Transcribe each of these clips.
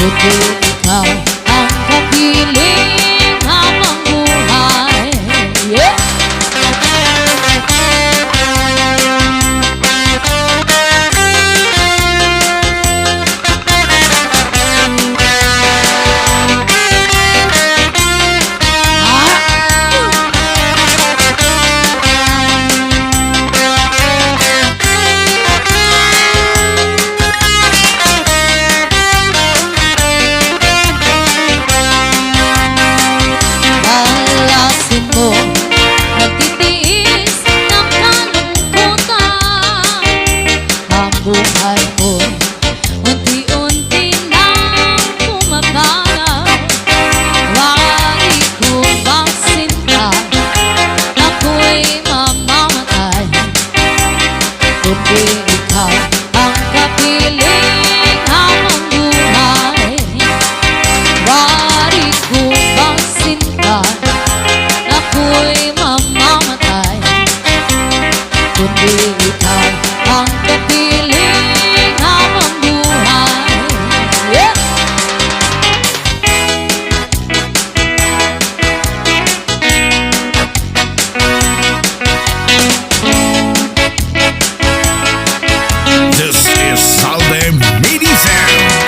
kundi ikaw ang kapiling habang buhay. Yeah! Buhay ko unti-unti nang kumakalat. Wari ko bang sinta, ako'y mamamatay, kundi ikaw ang kapiling habang buhay. Wari ko bang sinta, ako'y mamamatay, kundi ikaw ang kapiling habang buhay. Yeah! This is Zaldy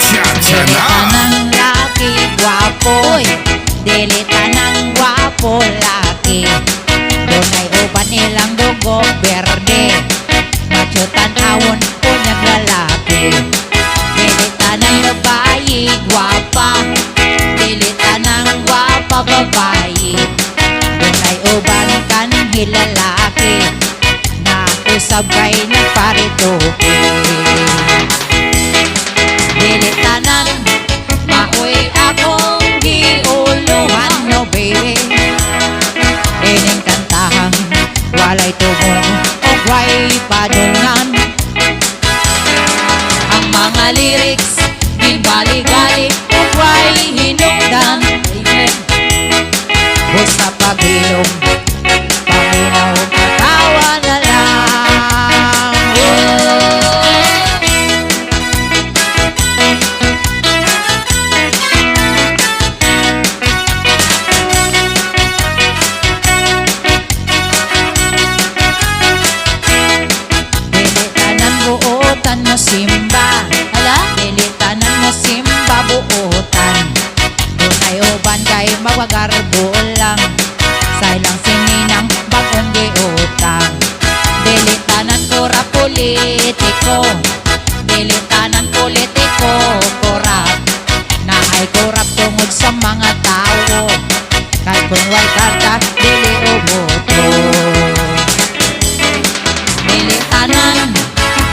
Cha-Cha na. Ng laki, gwapo, dilita ng gwapo laki. Doon ay uban nilang dugo berde, machutan awon po niyang lalaki. Dilita ng babae, gwapa, dilita ng gwapa babae. Doon ay uban kanhi lalaki, na usab kay nagparituki. Dilitanan, maoy akong giuluhan, no baby. Ining kantahang walay tubong o way padungan. Ang mga lyrics gibali-gali o way hinungdan. Basta pag-ilong, paminaw, katawa na lang. Dilitanan buotan mo simba, Hala? dilitanan mo simba buotan. Doon ay uban kay mawagarbo lang, sa ilang sininang bagong giutang. Dilitanan ko ra politiko, dilitanan politiko korap, na ay korap tungod sa mga tao. Kay kung way karta, dili uboto. Dilitanan,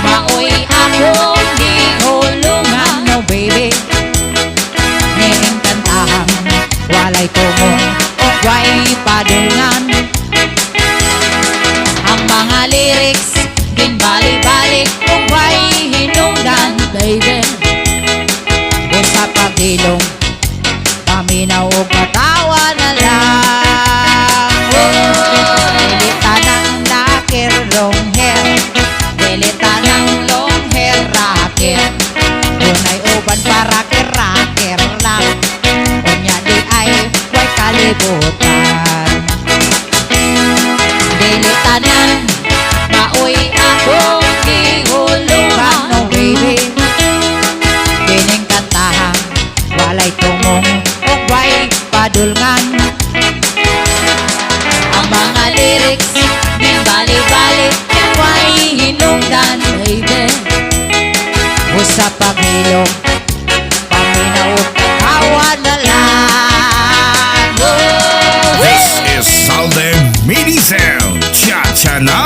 maoy akong gihulungan, no baby. Ning kantahang walay tumong o way padungan. Ang mga lyrics ginbali-bali o way hinungdan, baby. Busa pag-ilong, paminaw o katawa na lang. Dilitanan lakir long hair, dilitanan long hair racket. Doon ay uban para kiraker lang, unya di ay way kalibutan. Dilitanan, maoy akong gihulungan, no baby. Kining kantahang walay tumong o way padulngan. Ang mga lyrics gibali-bali o way hinungdan, baby. Busa pag-ilong, paminaw, katawa na lang. This is Zaldy Cha-Cha na.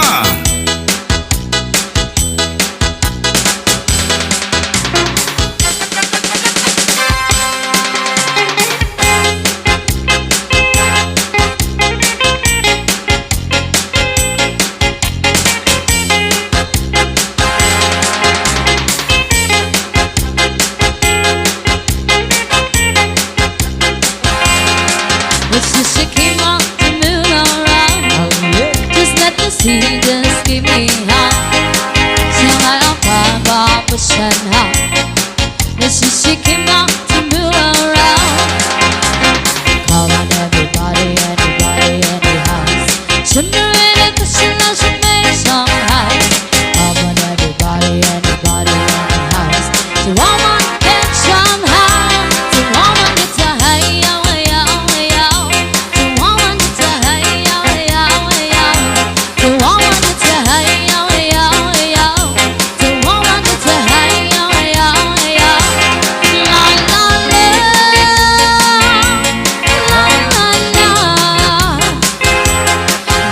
came out to move around. Come on everybody, anybody, any house. Shimmer in a cushion, I should make some house. Come on everybody, anybody, any house. So woman get some house. So woman get a hey, yo, yo, yo. So woman get a hey, yo, yo, yo. So woman get a hey, yo, yo, yo. So woman get a hey, yo, yo, yo. La la la, la la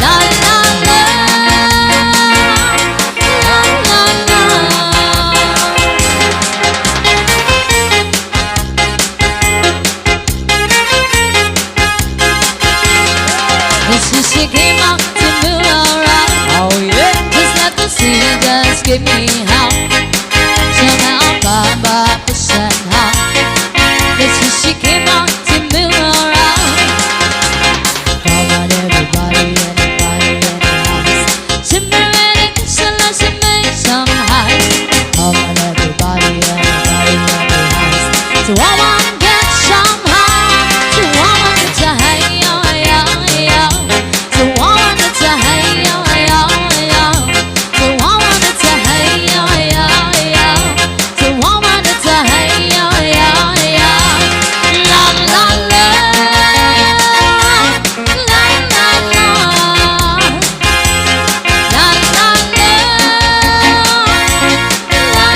la, la la la, la la la. This is she came out to move around. Oh yeah. Just let the sea just give me how. Somehow Baba percent how. This is she came out to move around. Come on everybody, anybody, any house. Shimmer in a cushion, let's make some house. Come on everybody, anybody, any house. So I want to get some house. So I want to get a hey, yo, yo, yo. So I want to get a hey, yo, yo, yo. So I want to get a hey, yo, yo, yo. So I want to get a hey, yo, yo, yo. La la la, la la la, la la la, la la la.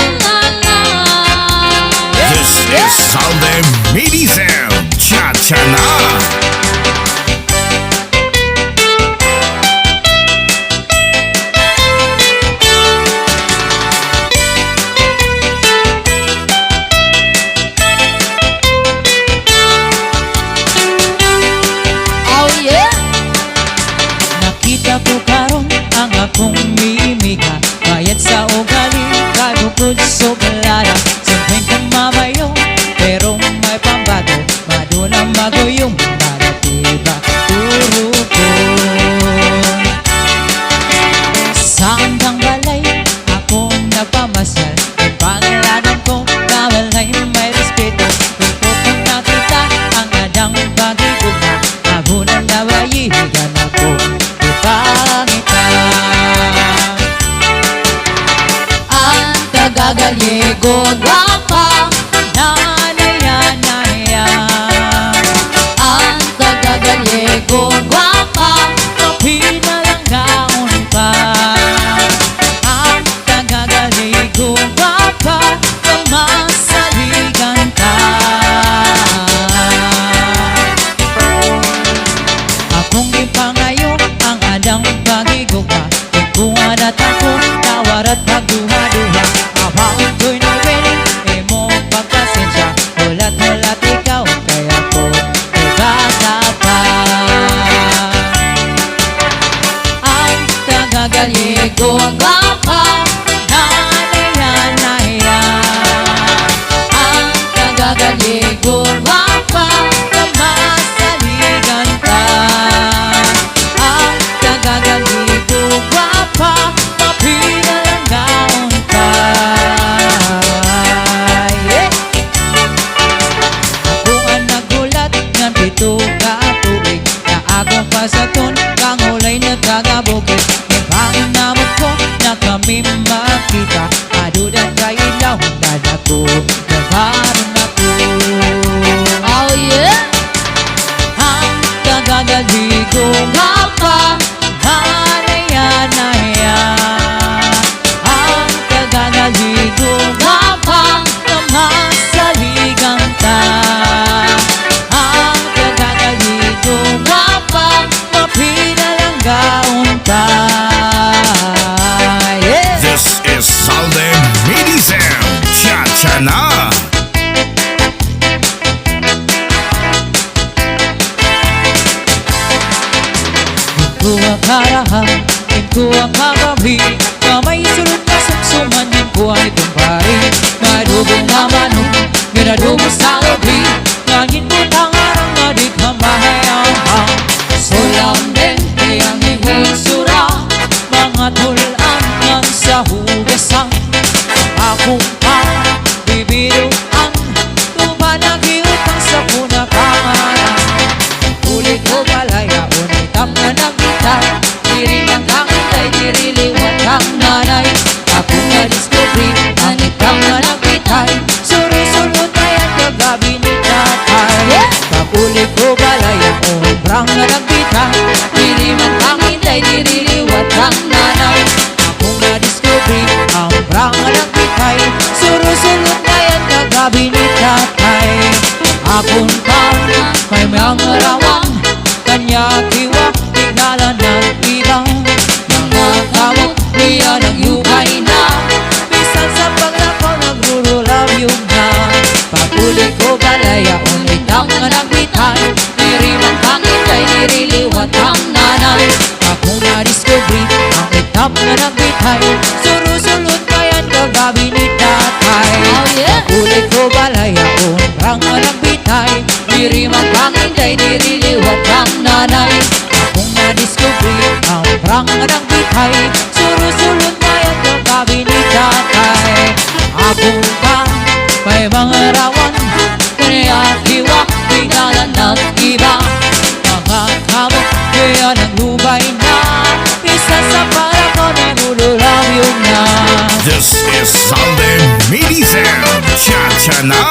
This is Zaldy Medicine Cha-Cha na. Oh yeah. Nakita ko karon ang akong mimiga. Bayad sa ugali, kagukod so balada. Sampeng kang mamayo, pero may pambato. Maduna maguyong naratiba. Turupon sa andang balay, ako nagpamasyal. Ang pangalanan ko, kawalay may respeto. Ito kong nakita ang adang pagigugma. Abunan na wayigan ako, ipangita. Ang tagagaligo gwapa. Nanaya, naya, Ang tagagaligo gwapa. pinalangaon pa. Ang tagagaligo pa, kamasaligan ka. Akong ipangayo ang adang pagigugma. Ikuan at ako, tawar at pagduha-duha. Abang ko'y nawin, imo pagkasensya. Hulat-hulat ikaw, kaya ko nagkakapa. Ang tagagaligo Gwapa. nanaya, naya. Ang tagagaligo gwapa. Kamasaligan ka. Ang tagagaligo gwapa, mapinalangaon ka. Yeah. Ako ang nagulat ng pito ka tuig. Na akong pasaton, kang ulay nagkagabugit. May panginamot ko na kami makita. Adudan ka ilaw, dan ako nagharang ako. Oh yeah. Ang tagagaligo Gwapa. nanaya, naya. Ang tagagaligo Gwapa. kamasaligan ka. Ang tagagaligo Gwapa. mapinalangaon ka. Yeah. This is Zaldy Medicine Cha-Cha na. Kuha karahan, kuha kagabi. Kamay sulod na sumsuman yung kuha nitong pari. Madugong na manong, ginadugong sa gabi. Langit mo tangarang na di ka mahayang. Sulam din kayang ihusura. Mga tulan ng sa hugasan. Akong ang bibiruan, Akon pa may mga rawan, kanya kiwa, tingala ng iba. Mga kamot, niya nagyukay na, bisan sa paglako nagrurulaw yung na. Papuli ko balayaon, itang nagbitay, diriman kang itay, niriliwat ang nanay. Akong na-discovery, ang itap na nagbitay, surusulot kayan kagabi ni tatay. Papuli ko balayaon, rang nagbitay, diriman kang itay, niriliwat ang nanay. Akong na-discovery, ang rang nagbitay, surusulot kayan kagabi ni tatay. Akong pa may mga rawan, kanya kiwa, tingala ng iba. Mga kamot, kaya naglubay na, isa sa para ko nagululaw yung na. This is Zaldy Medicine Cha-Cha na.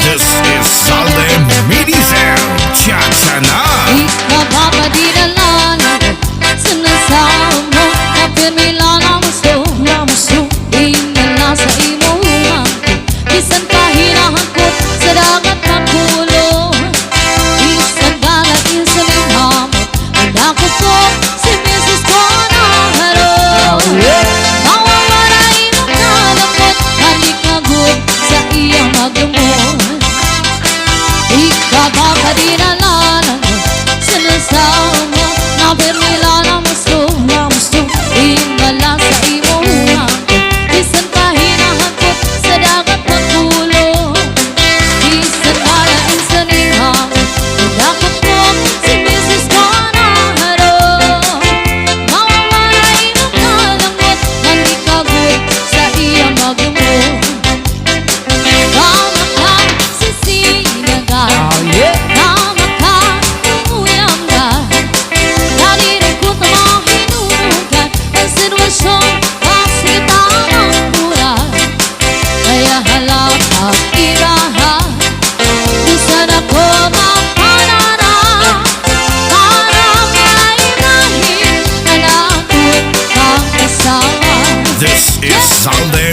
This is Zaldy Medicine Cha-Cha na. Ikapapadidalan, sinasamo, kapirmilan ang gusto. Ingala sa imuha, bisan pahinahangkot sa dagat ng pulo. Isang galatin sa linghamot, inako ko si Mrs. Conaro. Mawawaray mo kalangkot, kalikagod sa iyang maglumot. Ikapapadidalan, sinasamo, napirmilan ang gusto. Ingala sa imuha, bisan pahinahangkot sa dagat ng pulo. Isang galatin sa linghamot, inako ko si Mrs. Conaro. Mawawaray mo kalangkot, kalikagod sa iyang maglumot. Tama ka, sisinaga. Tama ka, umulam ka. Nalilingkot na mga hinugan ang sitwasyon kasi tamang bulan. Kaya halap ang iraha, gusto ako mapanara. Para maimahin na nako't kang kasama. This is Zaldy